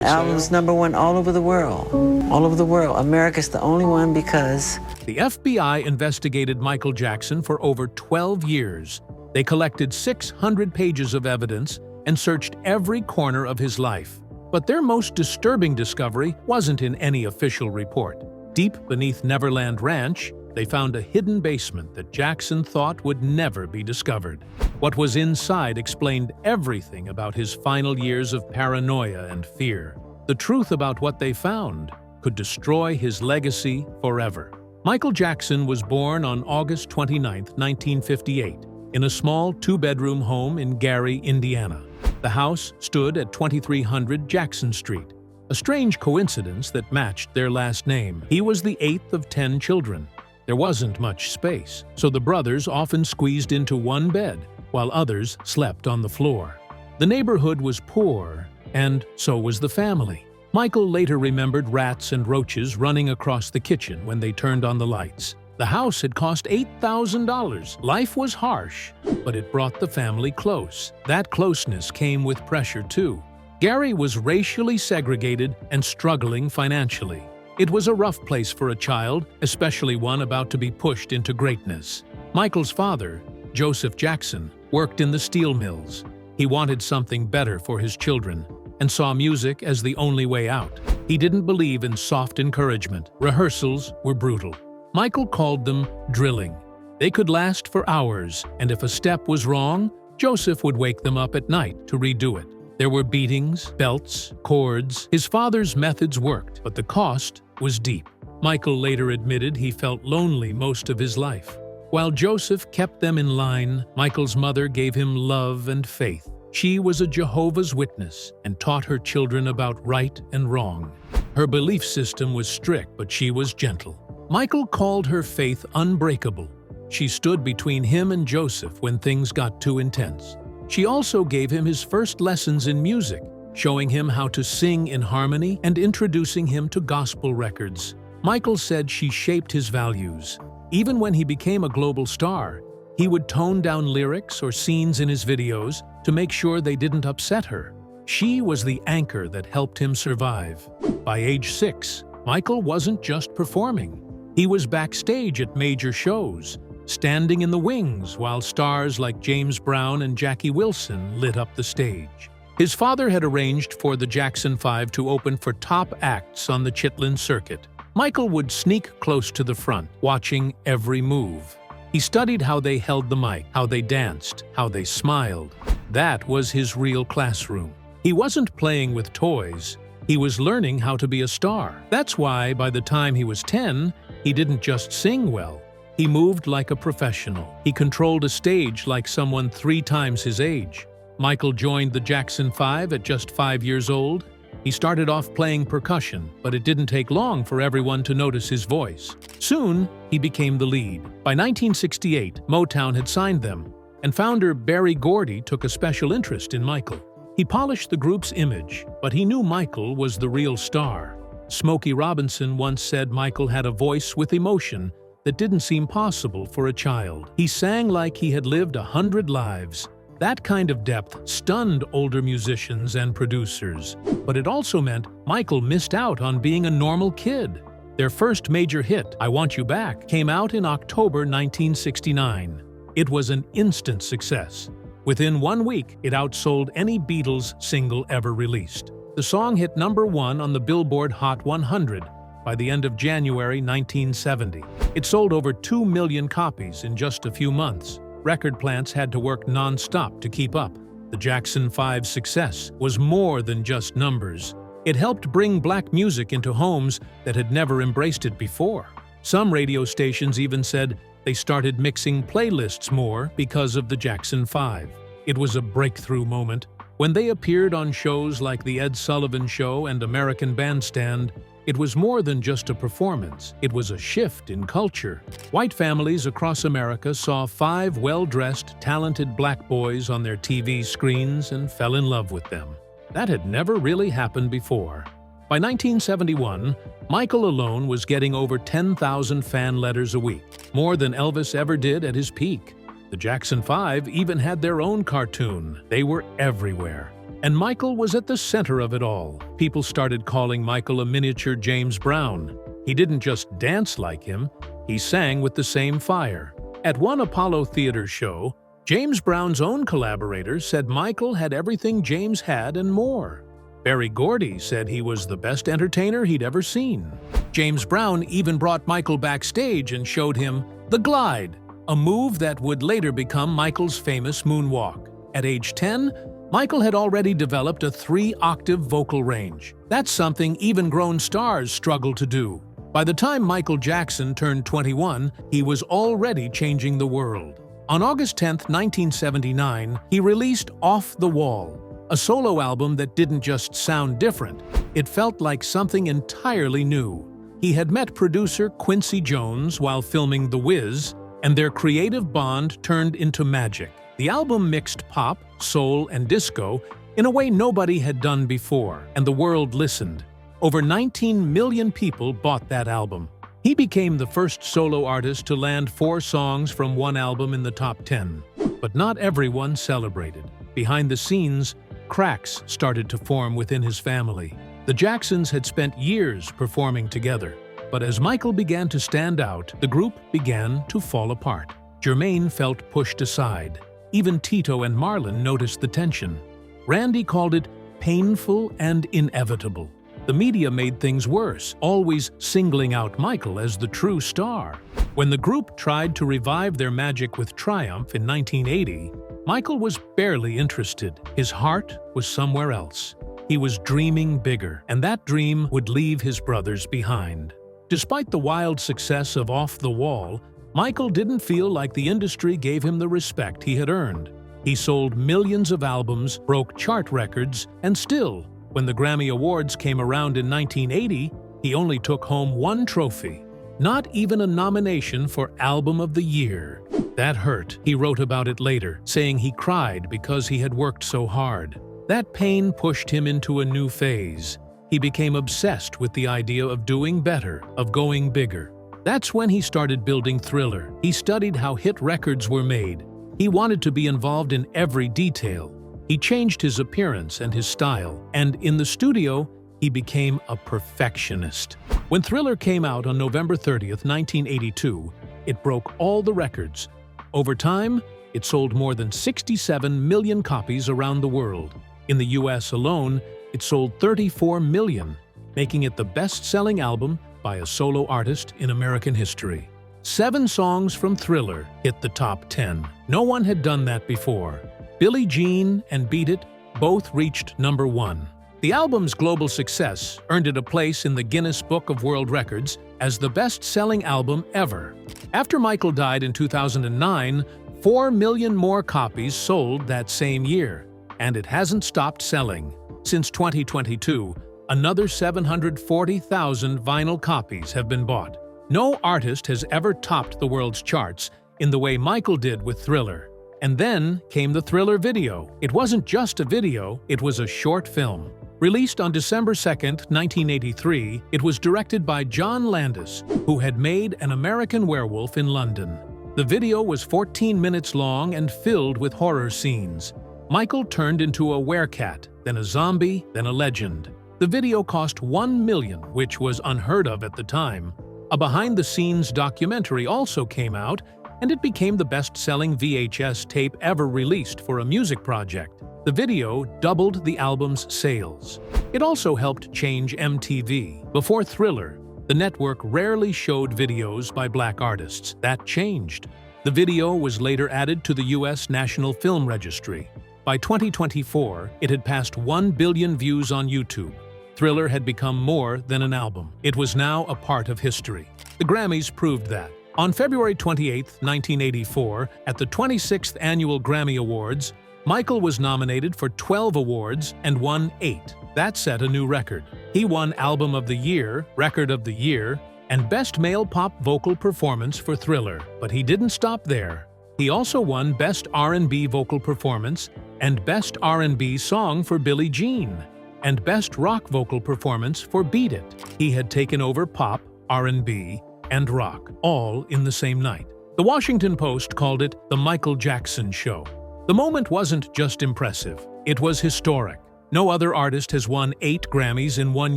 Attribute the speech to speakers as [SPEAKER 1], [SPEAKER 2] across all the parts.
[SPEAKER 1] Album's #1 all over the world. All over the world. America's the only one because...
[SPEAKER 2] The FBI investigated Michael Jackson for over 12 years. They collected 600 pages of evidence and searched every corner of his life. But their most disturbing discovery wasn't in any official report. Deep beneath Neverland Ranch, they found a hidden basement that Jackson thought would never be discovered. What was inside explained everything about his final years of paranoia and fear. The truth about what they found could destroy his legacy forever. Michael Jackson was born on August 29, 1958, in a small two-bedroom home in Gary, Indiana. The house stood at 2300 Jackson Street, a strange coincidence that matched their last name. He was the 8th of 10 children. There wasn't much space, so the brothers often squeezed into one bed, while others slept on the floor. The neighborhood was poor, and so was the family. Michael later remembered rats and roaches running across the kitchen when they turned on the lights. The house had cost $8,000. Life was harsh, but it brought the family close. That closeness came with pressure, too. Gary was racially segregated and struggling financially. It was a rough place for a child, especially one about to be pushed into greatness. Michael's father, Joseph Jackson, worked in the steel mills. He wanted something better for his children and saw music as the only way out. He didn't believe in soft encouragement. Rehearsals were brutal. Michael called them drilling. They could last for hours, and if a step was wrong, Joseph would wake them up at night to redo it. There were beatings, belts, cords. His father's methods worked, but the cost was deep. Michael later admitted he felt lonely most of his life. While Joseph kept them in line, Michael's mother gave him love and faith. She was a Jehovah's Witness and taught her children about right and wrong. Her belief system was strict, but she was gentle. Michael called her faith unbreakable. She stood between him and Joseph when things got too intense. She also gave him his first lessons in music, showing him how to sing in harmony and introducing him to gospel records. Michael said she shaped his values. Even when he became a global star, he would tone down lyrics or scenes in his videos to make sure they didn't upset her. She was the anchor that helped him survive. By age 6, Michael wasn't just performing. He was backstage at major shows, standing in the wings while stars like James Brown and Jackie Wilson lit up the stage. His father had arranged for the Jackson 5 to open for top acts on the Chitlin circuit. Michael would sneak close to the front, watching every move. He studied how they held the mic, how they danced, how they smiled. That was his real classroom. He wasn't playing with toys. He was learning how to be a star. That's why, by the time he was 10, he didn't just sing well. He moved like a professional. He controlled a stage like someone 3 times his age. Michael joined the Jackson 5 at just 5 years old. He started off playing percussion, but it didn't take long for everyone to notice his voice. Soon, he became the lead. By 1968, Motown had signed them, and founder Berry Gordy took a special interest in Michael. He polished the group's image, but he knew Michael was the real star. Smokey Robinson once said Michael had a voice with emotion that didn't seem possible for a child. He sang like he had lived 100 lives. That kind of depth stunned older musicians and producers. But it also meant Michael missed out on being a normal kid. Their first major hit, I Want You Back, came out in October 1969. It was an instant success. Within 1 week, it outsold any Beatles single ever released. The song hit #1 on the Billboard Hot 100 by the end of January 1970. It sold over 2 million copies in just a few months. Record plants had to work non-stop to keep up. The Jackson 5's success was more than just numbers. It helped bring black music into homes that had never embraced it before. Some radio stations even said they started mixing playlists more because of the Jackson 5. It was a breakthrough moment. When they appeared on shows like The Ed Sullivan Show and American Bandstand, it was more than just a performance. It was a shift in culture. White families across America saw 5 well-dressed, talented black boys on their TV screens and fell in love with them. That had never really happened before. By 1971, Michael alone was getting over 10,000 fan letters a week, more than Elvis ever did at his peak. The Jackson 5 even had their own cartoon. They were everywhere. And Michael was at the center of it all. People started calling Michael a miniature James Brown. He didn't just dance like him, he sang with the same fire. At one Apollo Theater show, James Brown's own collaborators said Michael had everything James had and more. Berry Gordy said he was the best entertainer he'd ever seen. James Brown even brought Michael backstage and showed him the glide, a move that would later become Michael's famous moonwalk. At age 10, Michael had already developed a 3-octave vocal range. That's something even grown stars struggle to do. By the time Michael Jackson turned 21, he was already changing the world. On August 10, 1979, he released Off the Wall, a solo album that didn't just sound different, it felt like something entirely new. He had met producer Quincy Jones while filming The Wiz, and their creative bond turned into magic. The album mixed pop, soul, and disco in a way nobody had done before, and the world listened. Over 19 million people bought that album. He became the first solo artist to land 4 songs from one album in the top 10. But not everyone celebrated. Behind the scenes, cracks started to form within his family. The Jacksons had spent years performing together, but as Michael began to stand out, the group began to fall apart. Jermaine felt pushed aside. Even Tito and Marlon noticed the tension. Randy called it painful and inevitable. The media made things worse, always singling out Michael as the true star. When the group tried to revive their magic with Triumph in 1980, Michael was barely interested. His heart was somewhere else. He was dreaming bigger, and that dream would leave his brothers behind. Despite the wild success of Off the Wall, Michael didn't feel like the industry gave him the respect he had earned. He sold millions of albums, broke chart records, and still, when the Grammy Awards came around in 1980, he only took home 1 trophy. Not even a nomination for Album of the Year. That hurt. He wrote about it later, saying he cried because he had worked so hard. That pain pushed him into a new phase. He became obsessed with the idea of doing better, of going bigger. That's when he started building Thriller. He studied how hit records were made. He wanted to be involved in every detail. He changed his appearance and his style, and in the studio, he became a perfectionist. When Thriller came out on November 30th, 1982, it broke all the records. Over time, it sold more than 67 million copies around the world. In the US alone, it sold 34 million, making it the best-selling album by a solo artist in American history. 7 songs from Thriller hit the top 10. No one had done that before. Billie Jean and Beat It both reached number 1. The album's global success earned it a place in the Guinness Book of World Records as the best-selling album ever. After Michael died in 2009, 4 million more copies sold that same year, and it hasn't stopped selling. Since 2022, another 740,000 vinyl copies have been bought. No artist has ever topped the world's charts in the way Michael did with Thriller. And then came the Thriller video. It wasn't just a video, it was a short film. Released on December 2, 1983, it was directed by John Landis, who had made An American Werewolf in London. The video was 14 minutes long and filled with horror scenes. Michael turned into a werecat, then a zombie, then a legend. The video cost $1 million, which was unheard of at the time. A behind-the-scenes documentary also came out, and it became the best-selling VHS tape ever released for a music project. The video doubled the album's sales. It also helped change MTV. Before Thriller, the network rarely showed videos by black artists. That changed. The video was later added to the U.S. National Film Registry. By 2024, it had passed 1 billion views on YouTube. Thriller had become more than an album. It was now a part of history. The Grammys proved that. On February 28, 1984, at the 26th Annual Grammy Awards, Michael was nominated for 12 awards and won 8. That set a new record. He won Album of the Year, Record of the Year, and Best Male Pop Vocal Performance for Thriller. But he didn't stop there. He also won Best R&B Vocal Performance and Best R&B Song for Billie Jean, and Best Rock Vocal Performance for Beat It. He had taken over pop, R&B, and rock, all in the same night. The Washington Post called it the Michael Jackson Show. The moment wasn't just impressive, it was historic. No other artist has won 8 Grammys in one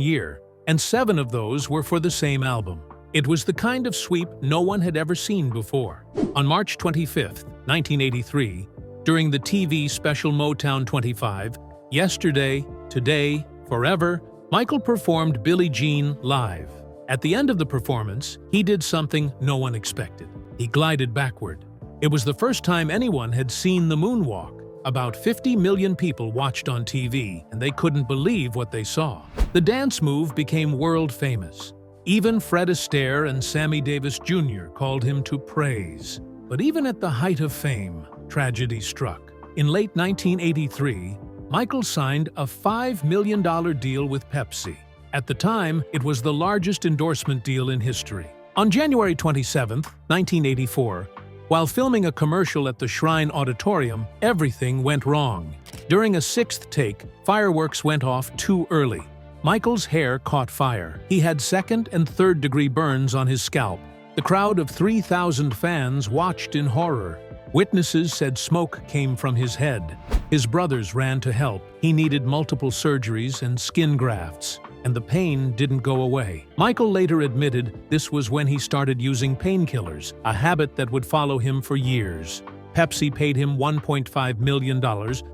[SPEAKER 2] year, and 7 of those were for the same album. It was the kind of sweep no one had ever seen before. On March 25, 1983, during the TV special Motown 25, Yesterday, Today, Forever, Michael performed Billie Jean live. At the end of the performance, he did something no one expected. He glided backward. It was the first time anyone had seen the moonwalk. About 50 million people watched on TV, and they couldn't believe what they saw. The dance move became world famous. Even Fred Astaire and Sammy Davis Jr. called him to praise. But even at the height of fame, tragedy struck. In late 1983, Michael signed a $5 million deal with Pepsi. At the time, it was the largest endorsement deal in history. On January 27, 1984, while filming a commercial at the Shrine Auditorium, everything went wrong. During a 6th take, fireworks went off too early. Michael's hair caught fire. He had 2nd and 3rd degree burns on his scalp. The crowd of 3,000 fans watched in horror. Witnesses said smoke came from his head. His brothers ran to help. He needed multiple surgeries and skin grafts, and the pain didn't go away. Michael later admitted this was when he started using painkillers, a habit that would follow him for years. Pepsi paid him $1.5 million,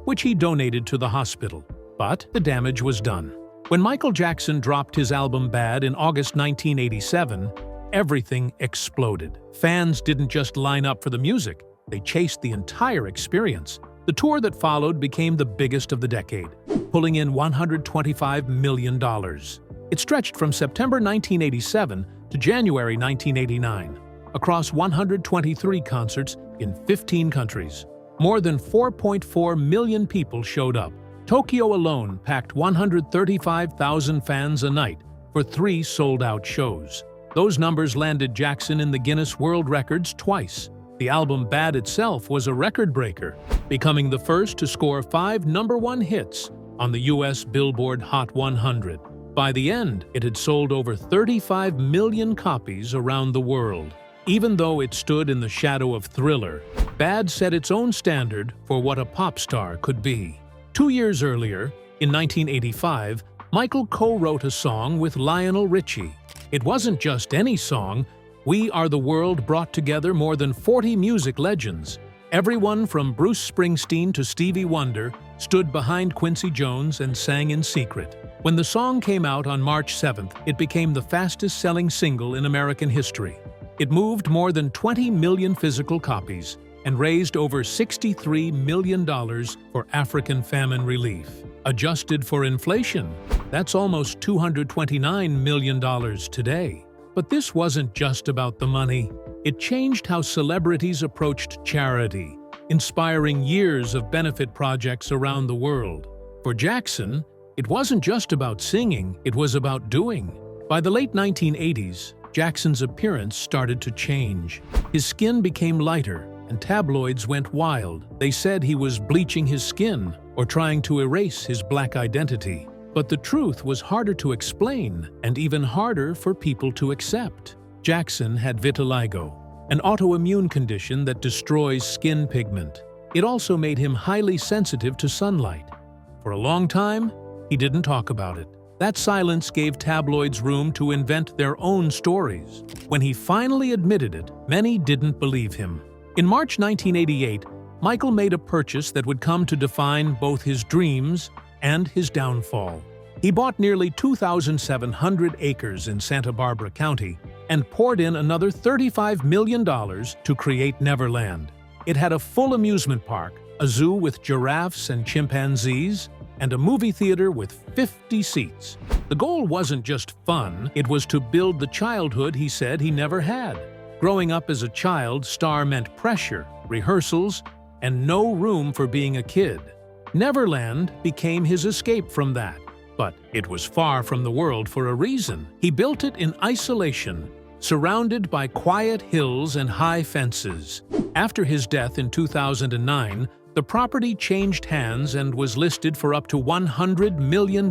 [SPEAKER 2] which he donated to the hospital. But the damage was done. When Michael Jackson dropped his album Bad in August 1987, everything exploded. Fans didn't just line up for the music. They chased the entire experience. The tour that followed became the biggest of the decade, pulling in $125 million. It stretched from September 1987 to January 1989, across 123 concerts in 15 countries. More than 4.4 million people showed up. Tokyo alone packed 135,000 fans a night for 3 sold-out shows. Those numbers landed Jackson in the Guinness World Records twice. The album Bad itself was a record breaker, becoming the first to score 5 #1 hits on the US Billboard Hot 100. By the end, it had sold over 35 million copies around the world. Even though it stood in the shadow of Thriller, Bad set its own standard for what a pop star could be. 2 years earlier, in 1985, Michael co-wrote a song with Lionel Richie. It wasn't just any song. We Are the World brought together more than 40 music legends. Everyone from Bruce Springsteen to Stevie Wonder stood behind Quincy Jones and sang in secret. When the song came out on March 7th, it became the fastest-selling single in American history. It moved more than 20 million physical copies and raised over $63 million for African famine relief. Adjusted for inflation, that's almost $229 million today. But this wasn't just about the money. It changed how celebrities approached charity, inspiring years of benefit projects around the world. For Jackson, it wasn't just about singing, it was about doing. By the late 1980s, Jackson's appearance started to change. His skin became lighter, and tabloids went wild. They said he was bleaching his skin or trying to erase his black identity. But the truth was harder to explain and even harder for people to accept. Jackson had vitiligo, an autoimmune condition that destroys skin pigment. It also made him highly sensitive to sunlight. For a long time, he didn't talk about it. That silence gave tabloids room to invent their own stories. When he finally admitted it, many didn't believe him. In March 1988, Michael made a purchase that would come to define both his dreams and his downfall. He bought nearly 2,700 acres in Santa Barbara County and poured in another $35 million to create Neverland. It had a full amusement park, a zoo with giraffes and chimpanzees, and a movie theater with 50 seats. The goal wasn't just fun, it was to build the childhood he said he never had. Growing up as a child, star meant pressure, rehearsals, and no room for being a kid. Neverland became his escape from that. But it was far from the world for a reason. He built it in isolation, surrounded by quiet hills and high fences. After his death in 2009, the property changed hands and was listed for up to $100 million.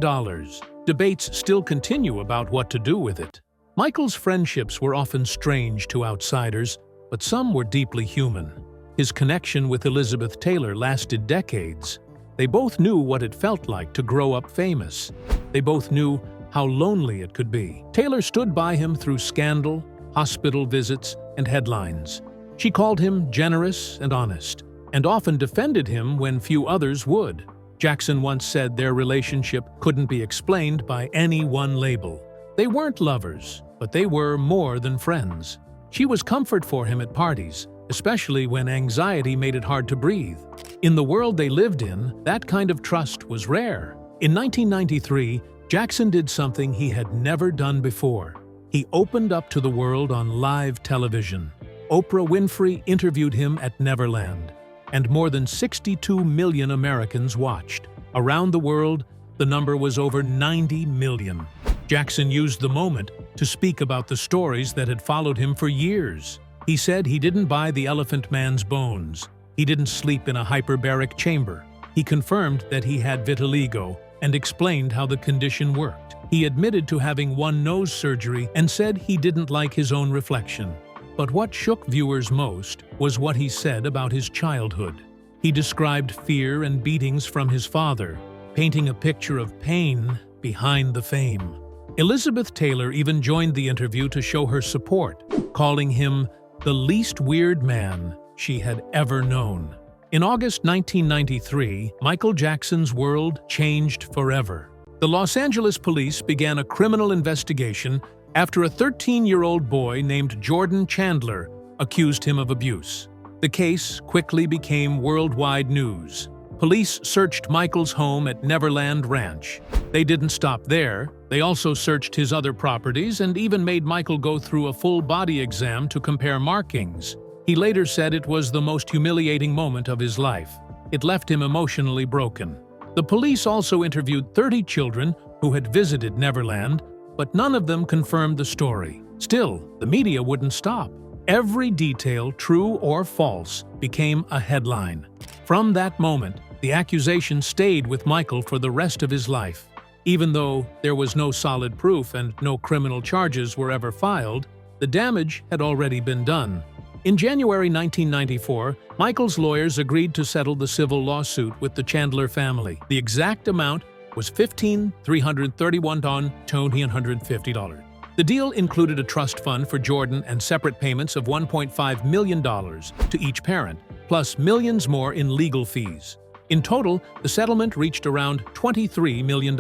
[SPEAKER 2] Debates still continue about what to do with it. Michael's friendships were often strange to outsiders, but some were deeply human. His connection with Elizabeth Taylor lasted decades. They both knew what it felt like to grow up famous. They both knew how lonely it could be. Taylor stood by him through scandal, hospital visits, and headlines. She called him generous and honest, and often defended him when few others would. Jackson once said their relationship couldn't be explained by any one label. They weren't lovers, but they were more than friends. She was comfort for him at parties, especially when anxiety made it hard to breathe. In the world they lived in, that kind of trust was rare. In 1993, Jackson did something he had never done before. He opened up to the world on live television. Oprah Winfrey interviewed him at Neverland, and more than 62 million Americans watched. Around the world, the number was over 90 million. Jackson used the moment to speak about the stories that had followed him for years. He said he didn't buy the Elephant Man's bones. He didn't sleep in a hyperbaric chamber. He confirmed that he had vitiligo and explained how the condition worked. He admitted to having one nose surgery and said he didn't like his own reflection. But what shook viewers most was what he said about his childhood. He described fear and beatings from his father, painting a picture of pain behind the fame. Elizabeth Taylor even joined the interview to show her support, calling him the least weird man she had ever known. In August 1993, Michael Jackson's world changed forever. The Los Angeles police began a criminal investigation after a 13-year-old boy named Jordan Chandler accused him of abuse. The case quickly became worldwide news. Police searched Michael's home at Neverland Ranch. They didn't stop there. They also searched his other properties and even made Michael go through a full body exam to compare markings. He later said it was the most humiliating moment of his life. It left him emotionally broken. The police also interviewed 30 children who had visited Neverland, but none of them confirmed the story. Still, the media wouldn't stop. Every detail, true or false, became a headline. From that moment, the accusation stayed with Michael for the rest of his life. Even though there was no solid proof and no criminal charges were ever filed, the damage had already been done. In January 1994, Michael's lawyers agreed to settle the civil lawsuit with the Chandler family. The exact amount was $15,331,250. The deal included a trust fund for Jordan and separate payments of $1.5 million to each parent, plus millions more in legal fees. In total, the settlement reached around $23 million.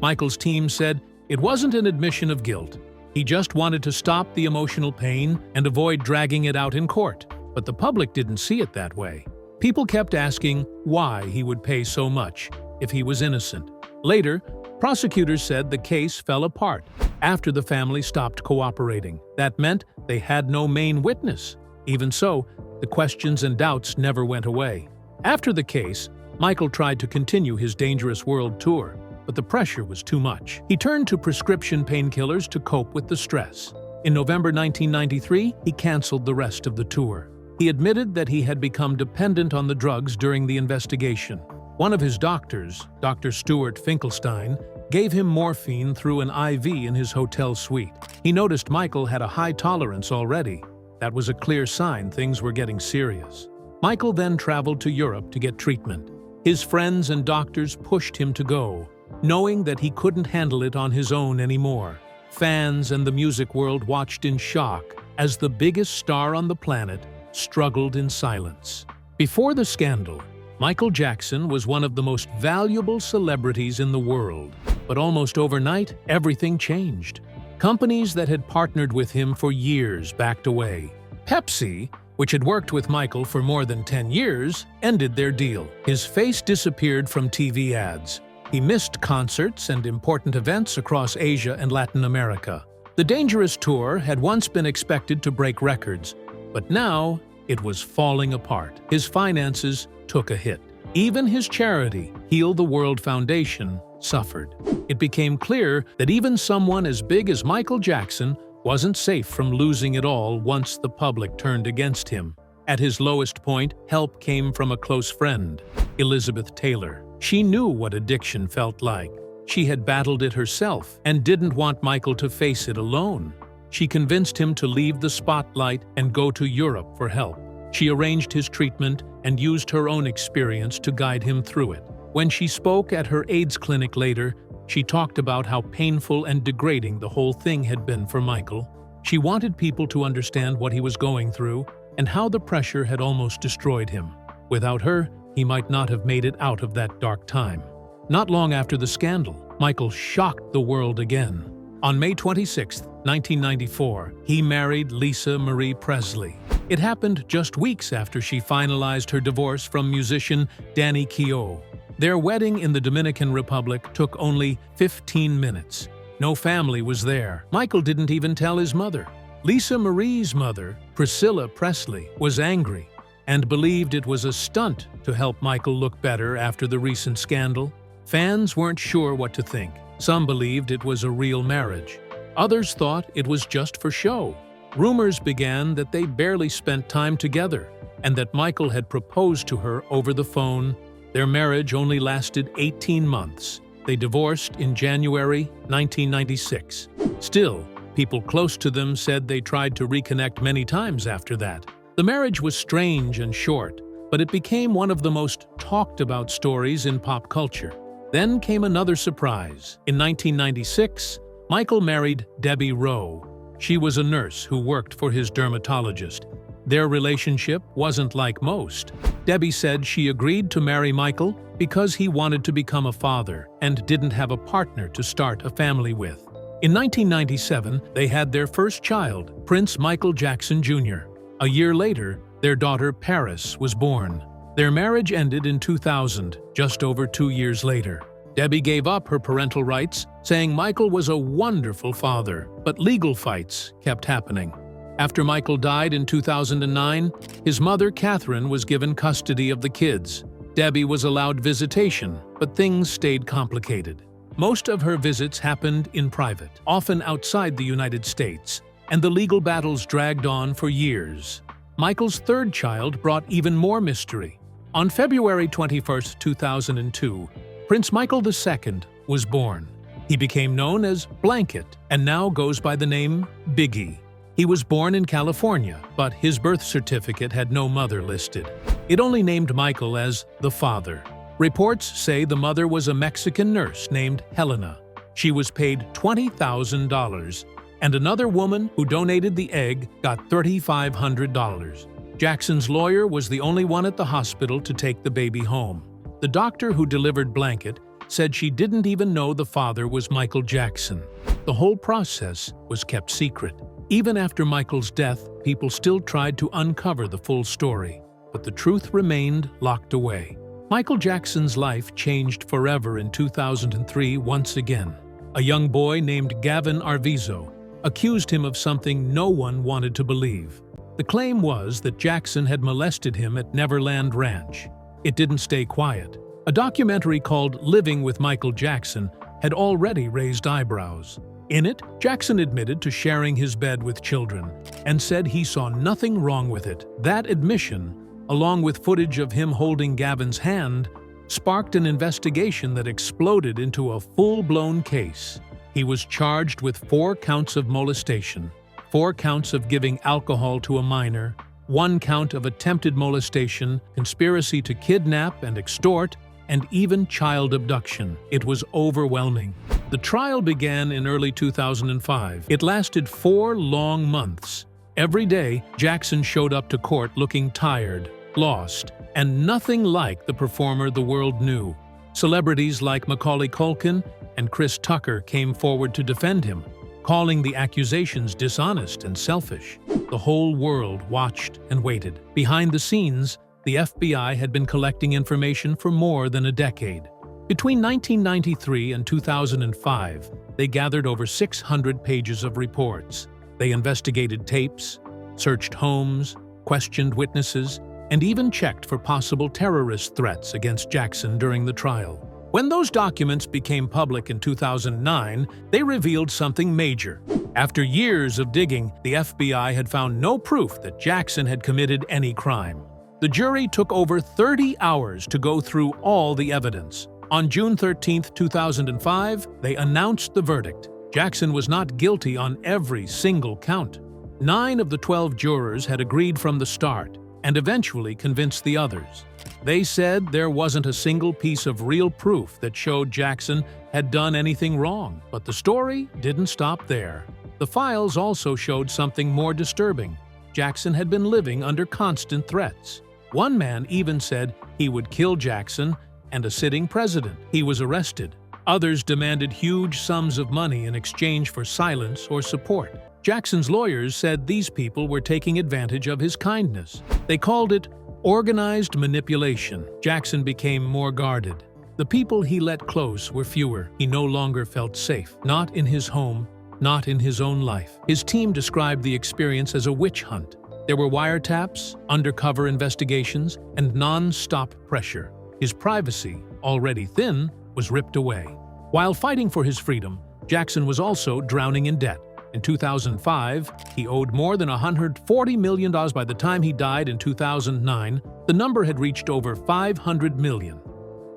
[SPEAKER 2] Michael's team said it wasn't an admission of guilt. He just wanted to stop the emotional pain and avoid dragging it out in court. But the public didn't see it that way. People kept asking why he would pay so much if he was innocent. Later, prosecutors said the case fell apart after the family stopped cooperating. That meant they had no main witness. Even so, the questions and doubts never went away. After the case, Michael tried to continue his Dangerous World tour, but the pressure was too much. He turned to prescription painkillers to cope with the stress. In November 1993, he canceled the rest of the tour. He admitted that he had become dependent on the drugs during the investigation. One of his doctors, Dr. Stuart Finkelstein, gave him morphine through an IV in his hotel suite. He noticed Michael had a high tolerance already. That was a clear sign things were getting serious. Michael then traveled to Europe to get treatment. His friends and doctors pushed him to go, knowing that he couldn't handle it on his own anymore. Fans and the music world watched in shock as the biggest star on the planet struggled in silence. Before the scandal, Michael Jackson was one of the most valuable celebrities in the world. But almost overnight, everything changed. Companies that had partnered with him for years backed away. Pepsi, which had worked with Michael for more than 10 years, ended their deal. His face disappeared from TV ads. He missed concerts and important events across Asia and Latin America. The Dangerous Tour had once been expected to break records, but now it was falling apart. His finances took a hit. Even his charity, Heal the World Foundation, suffered. It became clear that even someone as big as Michael Jackson wasn't safe from losing it all once the public turned against him. At his lowest point, help came from a close friend, Elizabeth Taylor. She knew what addiction felt like. She had battled it herself and didn't want Michael to face it alone. She convinced him to leave the spotlight and go to Europe for help. She arranged his treatment and used her own experience to guide him through it. When she spoke at her AIDS clinic later, she talked about how painful and degrading the whole thing had been for Michael. She wanted people to understand what he was going through and how the pressure had almost destroyed him. Without her, he might not have made it out of that dark time. Not long after the scandal, Michael shocked the world again. On May 26, 1994, he married Lisa Marie Presley. It happened just weeks after she finalized her divorce from musician Danny Keough. Their wedding in the Dominican Republic took only 15 minutes. No family was there. Michael didn't even tell his mother. Lisa Marie's mother, Priscilla Presley, was angry and believed it was a stunt to help Michael look better after the recent scandal. Fans weren't sure what to think. Some believed it was a real marriage. Others thought it was just for show. Rumors began that they barely spent time together and that Michael had proposed to her over the phone. Their marriage only lasted 18 months. They divorced in January 1996. Still, people close to them said they tried to reconnect many times after that. The marriage was strange and short, but it became one of the most talked about stories in pop culture. Then came another surprise. In 1996, Michael married Debbie Rowe. She was a nurse who worked for his dermatologist. Their relationship wasn't like most. Debbie said she agreed to marry Michael because he wanted to become a father and didn't have a partner to start a family with. In 1997, they had their first child, Prince Michael Jackson Jr. A year later, their daughter Paris was born. Their marriage ended in 2000, just over 2 years later. Debbie gave up her parental rights, saying Michael was a wonderful father, but legal fights kept happening. After Michael died in 2009, his mother, Catherine, was given custody of the kids. Debbie was allowed visitation, but things stayed complicated. Most of her visits happened in private, often outside the United States, and the legal battles dragged on for years. Michael's third child brought even more mystery. On February 21, 2002, Prince Michael II was born. He became known as Blanket and now goes by the name Biggie. He was born in California, but his birth certificate had no mother listed. It only named Michael as the father. Reports say the mother was a Mexican nurse named Helena. She was paid $20,000, and another woman who donated the egg got $3,500. Jackson's lawyer was the only one at the hospital to take the baby home. The doctor who delivered Blanket said she didn't even know the father was Michael Jackson. The whole process was kept secret. Even after Michael's death, people still tried to uncover the full story, but the truth remained locked away. Michael Jackson's life changed forever in 2003 once again. A young boy named Gavin Arvizo accused him of something no one wanted to believe. The claim was that Jackson had molested him at Neverland Ranch. It didn't stay quiet. A documentary called Living with Michael Jackson had already raised eyebrows. In it, Jackson admitted to sharing his bed with children and said he saw nothing wrong with it. That admission, along with footage of him holding Gavin's hand, sparked an investigation that exploded into a full-blown case. He was charged with 4 counts of molestation, 4 counts of giving alcohol to a minor, 1 count of attempted molestation, conspiracy to kidnap and extort, and even child abduction. It was overwhelming. The trial began in early 2005. It lasted 4 long months. Every day, Jackson showed up to court looking tired, lost, and nothing like the performer the world knew. Celebrities like Macaulay Culkin and Chris Tucker came forward to defend him, calling the accusations dishonest and selfish. The whole world watched and waited. Behind the scenes, the FBI had been collecting information for more than a decade. Between 1993 and 2005, they gathered over 600 pages of reports. They investigated tapes, searched homes, questioned witnesses, and even checked for possible terrorist threats against Jackson during the trial. When those documents became public in 2009, they revealed something major. After years of digging, the FBI had found no proof that Jackson had committed any crime. The jury took over 30 hours to go through all the evidence. On June 13, 2005, they announced the verdict. Jackson was not guilty on every single count. 9 of the 12 jurors had agreed from the start and eventually convinced the others. They said there wasn't a single piece of real proof that showed Jackson had done anything wrong. But the story didn't stop there. The files also showed something more disturbing. Jackson had been living under constant threats. One man even said he would kill Jackson and a sitting president. He was arrested. Others demanded huge sums of money in exchange for silence or support. Jackson's lawyers said these people were taking advantage of his kindness. They called it organized manipulation. Jackson became more guarded. The people he let close were fewer. He no longer felt safe, not in his home, not in his own life. His team described the experience as a witch hunt. There were wiretaps, undercover investigations, and non-stop pressure. His privacy, already thin, was ripped away. While fighting for his freedom, Jackson was also drowning in debt. In 2005, he owed more than $140 million. By the time he died in 2009, the number had reached over $500 million.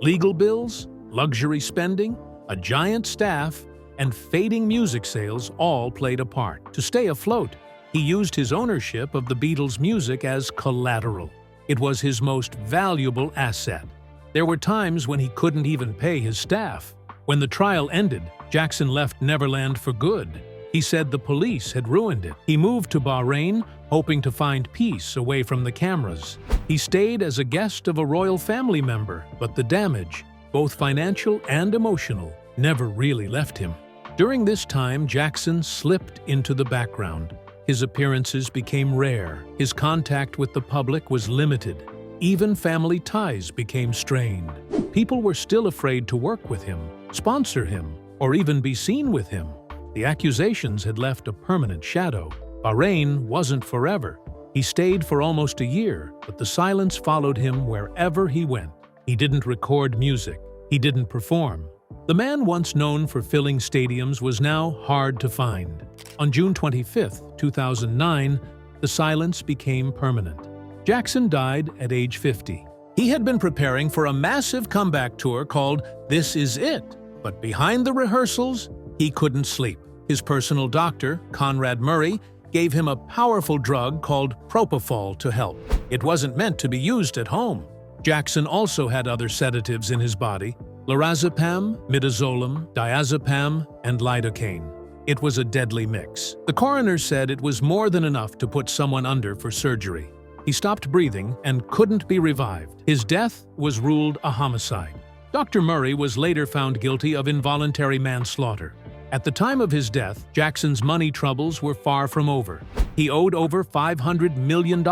[SPEAKER 2] Legal bills, luxury spending, a giant staff, and fading music sales all played a part. To stay afloat, he used his ownership of the Beatles' music as collateral. It was his most valuable asset. There were times when he couldn't even pay his staff. When the trial ended, Jackson left Neverland for good. He said the police had ruined it. He moved to Bahrain, hoping to find peace away from the cameras. He stayed as a guest of a royal family member, but the damage, both financial and emotional, never really left him. During this time, Jackson slipped into the background. His appearances became rare. His contact with the public was limited. Even family ties became strained. People were still afraid to work with him, sponsor him, or even be seen with him. The accusations had left a permanent shadow. Bahrain wasn't forever. He stayed for almost a year, but the silence followed him wherever he went. He didn't record music. He didn't perform. The man once known for filling stadiums was now hard to find. On June 25, 2009, the silence became permanent. Jackson died at age 50. He had been preparing for a massive comeback tour called This Is It, but behind the rehearsals, he couldn't sleep. His personal doctor, Conrad Murray, gave him a powerful drug called propofol to help. It wasn't meant to be used at home. Jackson also had other sedatives in his body: lorazepam, midazolam, diazepam, and lidocaine. It was a deadly mix. The coroner said it was more than enough to put someone under for surgery. He stopped breathing and couldn't be revived. His death was ruled a homicide. Dr. Murray was later found guilty of involuntary manslaughter. At the time of his death, Jackson's money troubles were far from over. He owed over $500 million.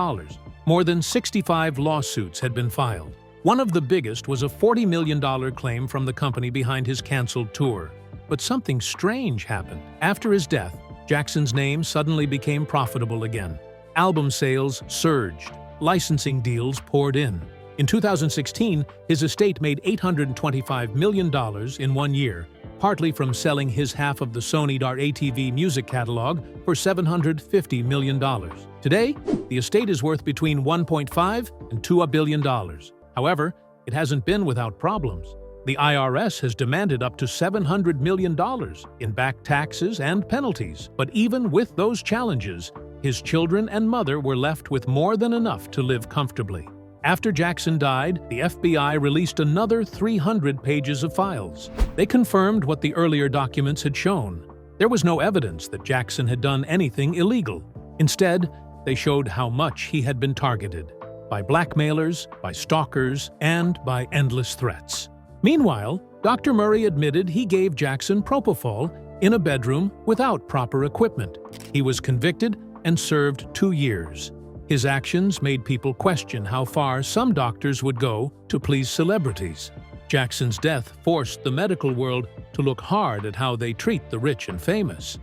[SPEAKER 2] More than 65 lawsuits had been filed. One of the biggest was a $40 million claim from the company behind his canceled tour. But something strange happened. After his death, Jackson's name suddenly became profitable again. Album sales surged. Licensing deals poured in. In 2016, his estate made $825 million in 1 year, partly from selling his half of the Sony.ATV music catalog for $750 million. Today, the estate is worth between $1.5 and $2 billion. However, it hasn't been without problems. The IRS has demanded up to $700 million in back taxes and penalties. But even with those challenges, his children and mother were left with more than enough to live comfortably. After Jackson died, the FBI released another 300 pages of files. They confirmed what the earlier documents had shown. There was no evidence that Jackson had done anything illegal. Instead, they showed how much he had been targeted by blackmailers, by stalkers, and by endless threats. Meanwhile, Dr. Murray admitted he gave Jackson propofol in a bedroom without proper equipment. He was convicted and served 2 years. His actions made people question how far some doctors would go to please celebrities. Jackson's death forced the medical world to look hard at how they treat the rich and famous.